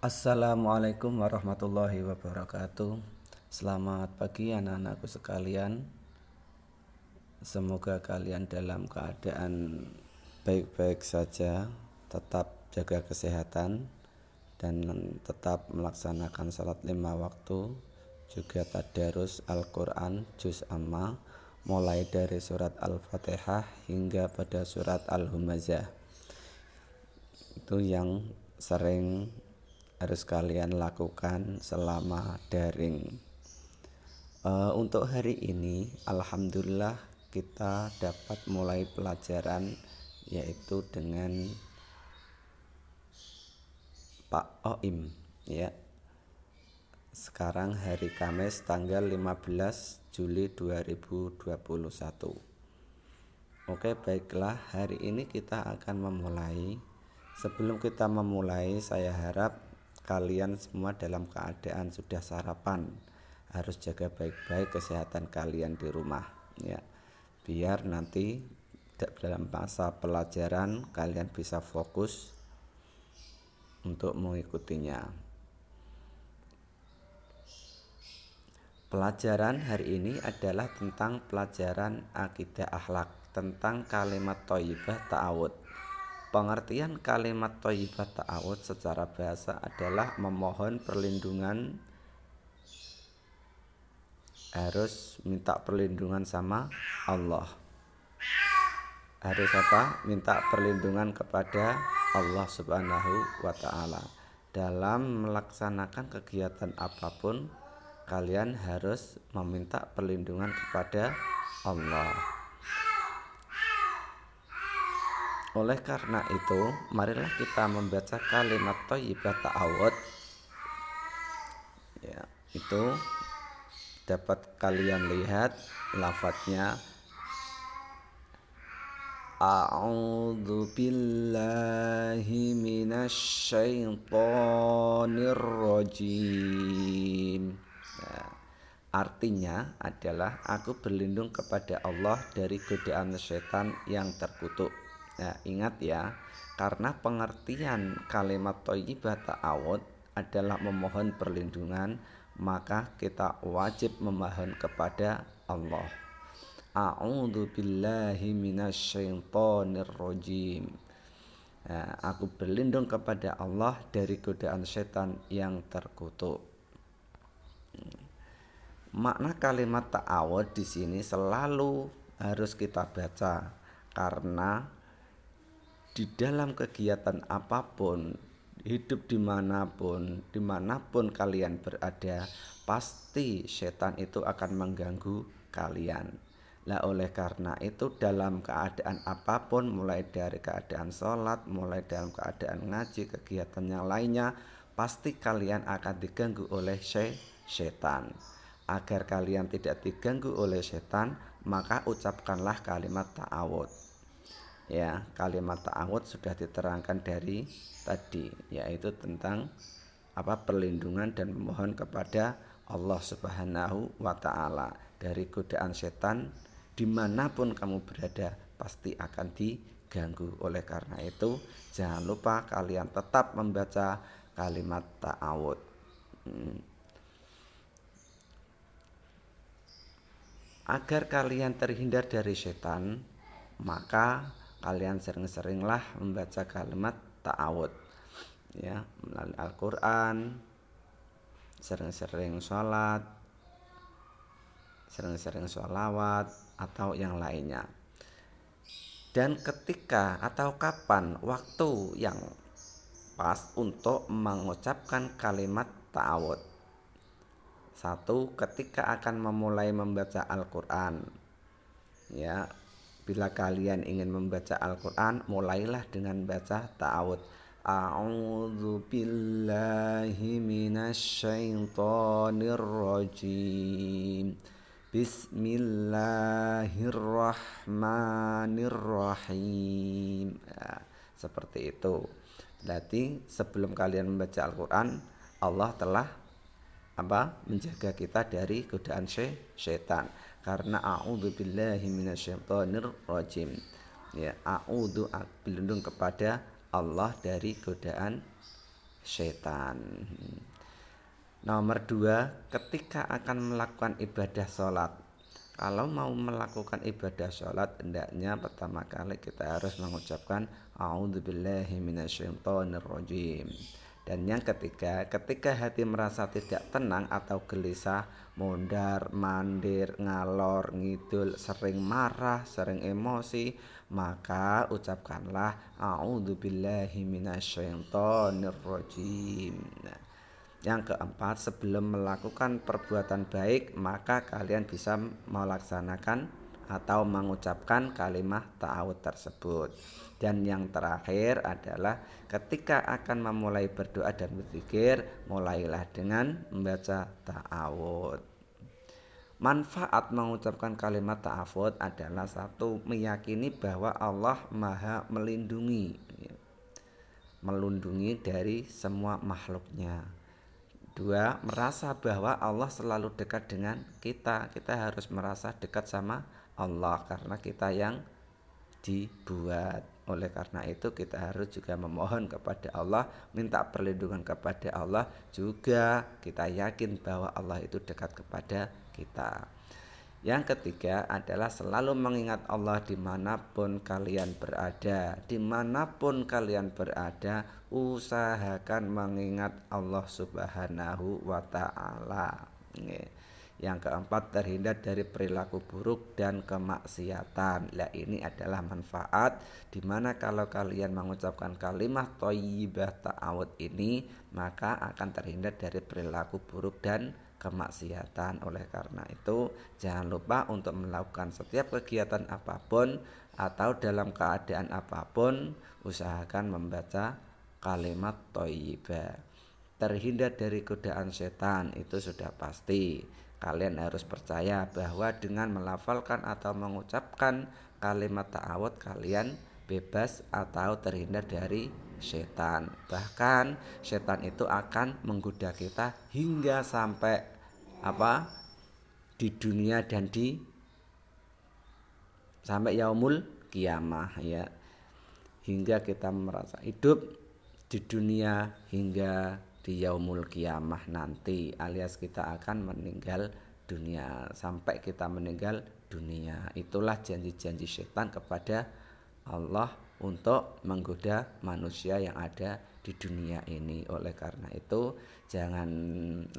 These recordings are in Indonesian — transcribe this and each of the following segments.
Assalamualaikum warahmatullahi wabarakatuh. Selamat pagi anak-anakku sekalian. Semoga kalian dalam keadaan baik-baik saja, tetap jaga kesehatan dan tetap melaksanakan salat 5 waktu, juga tadarus Al-Quran juz amma mulai dari surat Al-Fatihah hingga pada surat Al-Humazah. Itu yang sering harus kalian lakukan selama daring. Untuk hari ini alhamdulillah kita dapat mulai pelajaran yaitu dengan Pak Oim ya. Sekarang hari Kamis tanggal 15 Juli 2021. Oke, baiklah, hari ini kita akan memulai. Sebelum kita memulai, saya harap kalian semua dalam keadaan sudah sarapan. Harus jaga baik-baik kesehatan kalian di rumah ya. Biar nanti dalam masa pelajaran kalian bisa fokus untuk mengikutinya. Pelajaran hari ini adalah tentang pelajaran akidah akhlak, tentang kalimat thayyibah ta'awud. Pengertian kalimat thayyibah ta'awud secara bahasa adalah memohon perlindungan, harus minta perlindungan sama Allah. Harus apa? Minta perlindungan kepada Allah Subhanahu wa ta'ala. Dalam melaksanakan kegiatan apapun, kalian harus meminta perlindungan kepada Allah. Oleh karena itu, marilah kita membaca kalimat thayyibah ta'awud. Ya, itu dapat kalian lihat lafadznya. A'udzu billahi minasy syaithanir rajim. Ya, artinya adalah aku berlindung kepada Allah dari godaan setan yang terkutuk. Nah, ingat ya, karena pengertian kalimat thayyibah ta'awud adalah memohon perlindungan, maka kita wajib memohon kepada Allah. A'udzu billahi minasyaitonir rajim. Nah, aku berlindung kepada Allah dari godaan setan yang terkutuk. Makna kalimat ta'awud di sini selalu harus kita baca, karena di dalam kegiatan apapun, hidup dimanapun kalian berada, pasti setan itu akan mengganggu kalian. Lah oleh karena itu dalam keadaan apapun, mulai dari keadaan sholat, mulai dalam keadaan ngaji, kegiatan yang lainnya, pasti kalian akan diganggu oleh setan. Agar kalian tidak diganggu oleh setan, maka ucapkanlah kalimat ta'awud. Ya, kalimat ta'awud sudah diterangkan dari tadi, yaitu tentang perlindungan dan memohon kepada Allah Subhanahu wa ta'ala dari godaan setan. Dimanapun kamu berada pasti akan diganggu. Oleh karena itu jangan lupa kalian tetap membaca kalimat ta'awud. Agar kalian terhindar dari setan, maka kalian sering-seringlah membaca kalimat ta'awud ya, melalui Al-Quran, sering-sering sholat, sering-sering sholawat atau yang lainnya. Dan ketika atau kapan waktu yang pas untuk mengucapkan kalimat ta'awud? Satu, ketika akan memulai membaca Al-Quran ya. Bila kalian ingin membaca Al-Quran, mulailah dengan baca ta'awud. A'udzu billahi minasy syaithanir rajim. Bismillahirrahmanirrahim. Ya, seperti itu. Berarti sebelum kalian membaca Al-Quran, Allah telah menjaga kita dari godaan setan. Karena a'udzu billahi minasyaitonir rajim. Ya, a'udzu berlindung kepada Allah dari godaan setan. Nomor 2, ketika akan melakukan ibadah sholat. Kalau mau melakukan ibadah sholat, hendaknya pertama kali kita harus mengucapkan a'udzubillahi minasyaitonirrajim. Dan yang ketiga, ketika hati merasa tidak tenang atau gelisah, mondar mandir, ngalor ngidul, sering marah, sering emosi, maka ucapkanlah a'udzubillahi minasyaitonirrajim. Yang keempat, sebelum melakukan perbuatan baik, maka kalian bisa melaksanakan atau mengucapkan kalimat ta'awud tersebut. Dan yang terakhir adalah ketika akan memulai berdoa dan berzikir, mulailah dengan membaca ta'awud. Manfaat mengucapkan kalimat ta'awud adalah satu, meyakini bahwa Allah Maha melindungi dari semua makhluknya. 2, merasa bahwa Allah selalu dekat dengan kita. Kita harus merasa dekat sama Allah karena kita yang dibuat. Oleh karena itu kita harus juga memohon kepada Allah, minta perlindungan kepada Allah, juga kita yakin bahwa Allah itu dekat kepada kita. Yang ketiga adalah selalu mengingat Allah dimanapun kalian berada. Dimanapun kalian berada, usahakan mengingat Allah Subhanahu wa ta'ala. Yang keempat, terhindar dari perilaku buruk dan kemaksiatan. Nah, ini adalah manfaat dimana kalau kalian mengucapkan kalimat thayyibah ta'awud ini, maka akan terhindar dari perilaku buruk dan kemaksiatan. Oleh karena itu jangan lupa untuk melakukan setiap kegiatan apapun atau dalam keadaan apapun, usahakan membaca kalimat thayyibah. Terhindar dari godaan setan itu sudah pasti. Kalian harus percaya bahwa dengan melafalkan atau mengucapkan kalimat ta'awud, kalian bebas atau terhindar dari setan. Bahkan setan itu akan menggoda kita hingga sampai di dunia dan sampai yaumul kiamah, ya. Hingga kita merasa hidup di dunia hingga di yaumul kiamah nanti, alias kita akan meninggal dunia. Sampai kita meninggal dunia, itulah janji-janji setan kepada Allah untuk menggoda manusia yang ada di dunia ini. Oleh karena itu jangan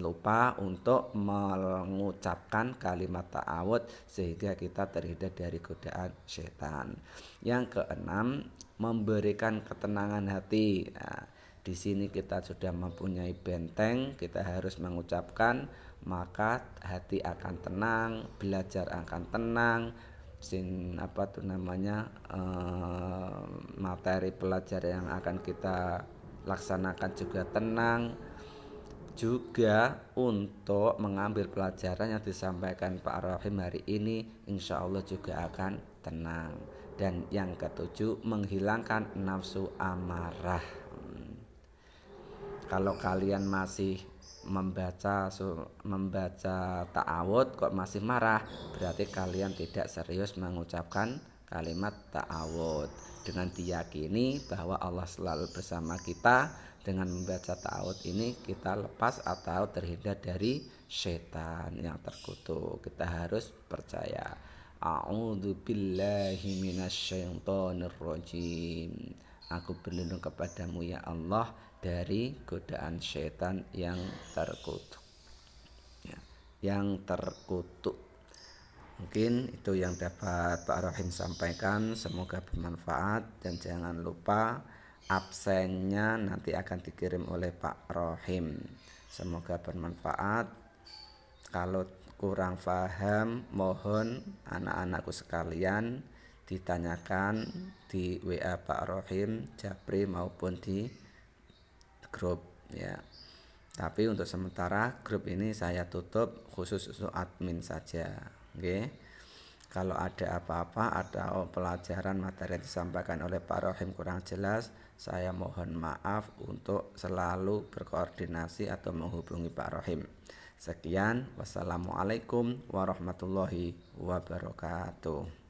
lupa untuk mengucapkan kalimat ta'awud sehingga kita terhindar dari godaan setan. Yang keenam, memberikan ketenangan hati. Nah, di sini kita sudah mempunyai benteng, kita harus mengucapkan, maka hati akan tenang, belajar akan tenang, materi pelajaran yang akan kita laksanakan juga tenang. Juga untuk mengambil pelajaran yang disampaikan Pak Rohim hari ini, insya Allah juga akan tenang. Dan yang ketujuh, menghilangkan nafsu amarah. Kalau kalian masih membaca ta'awud kok masih marah, berarti kalian tidak serius mengucapkan kalimat ta'awud. Dengan diyakini bahwa Allah selalu bersama kita, dengan membaca ta'awud ini kita lepas atau terhindar dari setan yang terkutuk. Kita harus percaya, a'udzubillahi minasyaitonirrajim. Aku berlindung kepadamu ya Allah dari godaan setan yang terkutuk. Mungkin itu yang dapat Pak Rohim sampaikan, semoga bermanfaat. Dan jangan lupa absennya nanti akan dikirim oleh Pak Rohim. Semoga bermanfaat. Kalau kurang paham, mohon anak-anakku sekalian ditanyakan di WA Pak Rohim, Japri maupun di grup, ya. Tapi untuk sementara grup ini saya tutup khusus untuk admin saja. Oke. Kalau ada apa-apa atau pelajaran materi yang disampaikan oleh Pak Rohim kurang jelas, saya mohon maaf untuk selalu berkoordinasi atau menghubungi Pak Rohim. Sekian, wassalamualaikum warahmatullahi wabarakatuh.